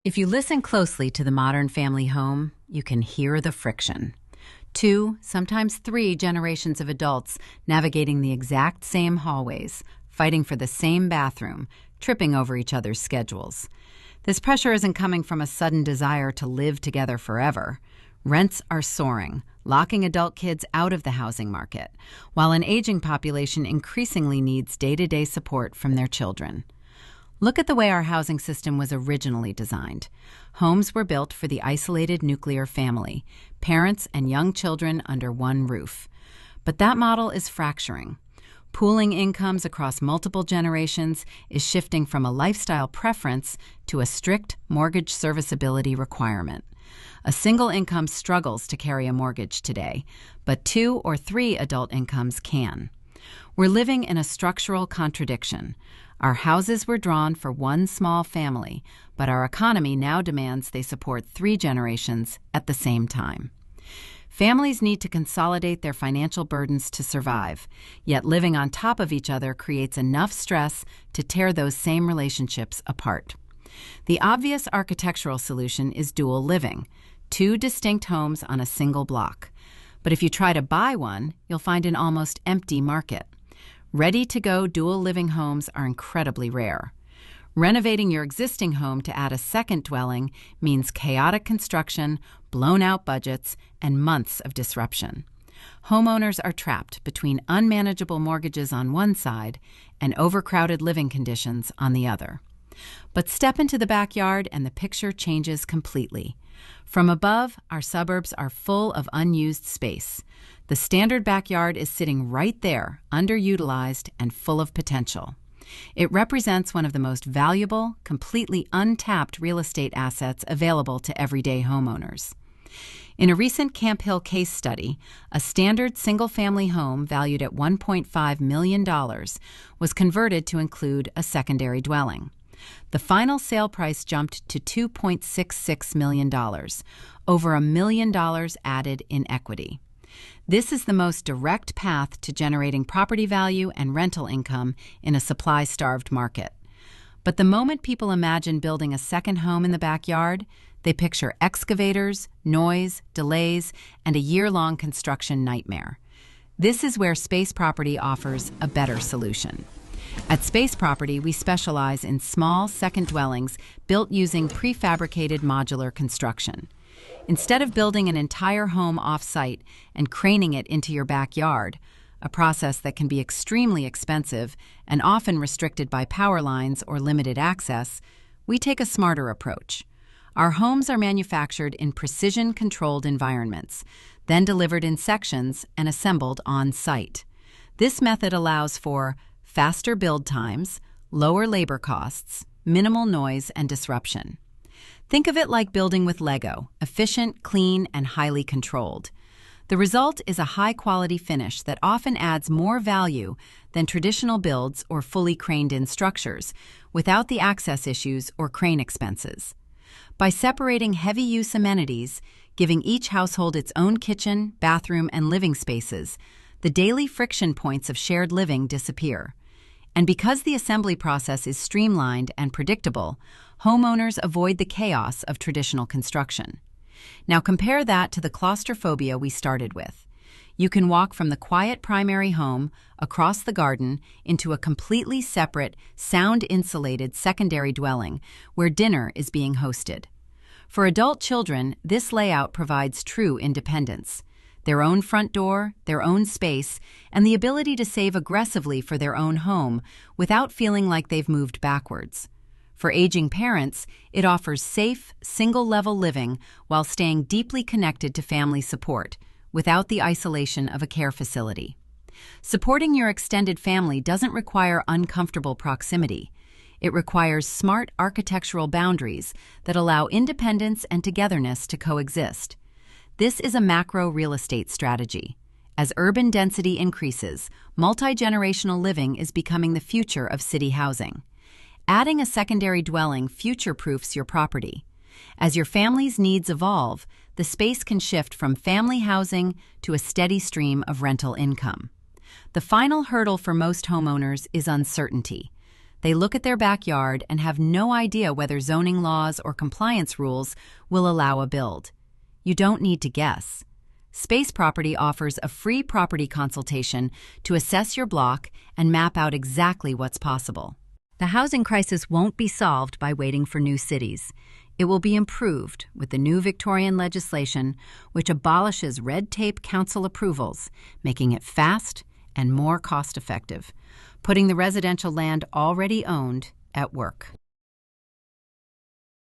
If you listen closely to the modern family home, you can hear the friction. Two, sometimes three generations of adults navigating the exact same hallways, fighting for the same bathroom, tripping over each other's schedules. This pressure isn't coming from a sudden desire to live together forever. Rents are soaring, locking adult kids out of the housing market, while an aging population increasingly needs day-to-day support from their children. Look at the way our housing system was originally designed. Homes were built for the isolated nuclear family, parents and young children under one roof. But that model is fracturing. Pooling incomes across multiple generations is shifting from a lifestyle preference to a strict mortgage serviceability requirement. A single income struggles to carry a mortgage today, but 2 or 3 adult incomes can. We're living in a structural contradiction. Our houses were drawn for one small family, but our economy now demands they support 3 generations at the same time. Families need to consolidate their financial burdens to survive, yet living on top of each other creates enough stress to tear those same relationships apart. The obvious architectural solution is dual living, 2 distinct homes on a single block. But if you try to buy one, you'll find an almost empty market. Ready-to-go dual living homes are incredibly rare. Renovating your existing home to add a second dwelling means chaotic construction, blown-out budgets, and months of disruption. Homeowners are trapped between unmanageable mortgages on one side and overcrowded living conditions on the other. But step into the backyard and the picture changes completely. From above, our suburbs are full of unused space. The standard backyard is sitting right there, underutilized and full of potential. It represents one of the most valuable, completely untapped real estate assets available to everyday homeowners. In a recent Camp Hill case study, a standard single-family home valued at $1.5 million was converted to include a secondary dwelling. The final sale price jumped to $2.66 million, over $1 million added in equity. This is the most direct path to generating property value and rental income in a supply-starved market. But the moment people imagine building a second home in the backyard, they picture excavators, noise, delays, and a year-long construction nightmare. This is where Space Property offers a better solution. At Space Property, we specialize in small second dwellings built using prefabricated modular construction. Instead of building an entire home off-site and craning it into your backyard, a process that can be extremely expensive and often restricted by power lines or limited access, we take a smarter approach. Our homes are manufactured in precision-controlled environments, then delivered in sections and assembled on-site. This method allows for faster build times, lower labor costs, minimal noise and disruption. Think of it like building with Lego, efficient, clean, and highly controlled. The result is a high-quality finish that often adds more value than traditional builds or fully craned-in structures, without the access issues or crane expenses. By separating heavy-use amenities, giving each household its own kitchen, bathroom, and living spaces, the daily friction points of shared living disappear. And because the assembly process is streamlined and predictable, homeowners avoid the chaos of traditional construction. Now compare that to the claustrophobia we started with. You can walk from the quiet primary home across the garden into a completely separate, sound-insulated secondary dwelling where dinner is being hosted. For adult children, this layout provides true independence. Their own front door, their own space, and the ability to save aggressively for their own home without feeling like they've moved backwards. For aging parents, it offers safe, single-level living while staying deeply connected to family support, without the isolation of a care facility. Supporting your extended family doesn't require uncomfortable proximity. It requires smart architectural boundaries that allow independence and togetherness to coexist. This is a macro real estate strategy. As urban density increases, multi-generational living is becoming the future of city housing. Adding a secondary dwelling future-proofs your property. As your family's needs evolve, the space can shift from family housing to a steady stream of rental income. The final hurdle for most homeowners is uncertainty. They look at their backyard and have no idea whether zoning laws or compliance rules will allow a build. You don't need to guess. Space Property offers a free property consultation to assess your block and map out exactly what's possible. The housing crisis won't be solved by waiting for new cities. It will be improved with the new Victorian legislation, which abolishes red tape council approvals, making it fast and more cost-effective, putting the residential land already owned at work.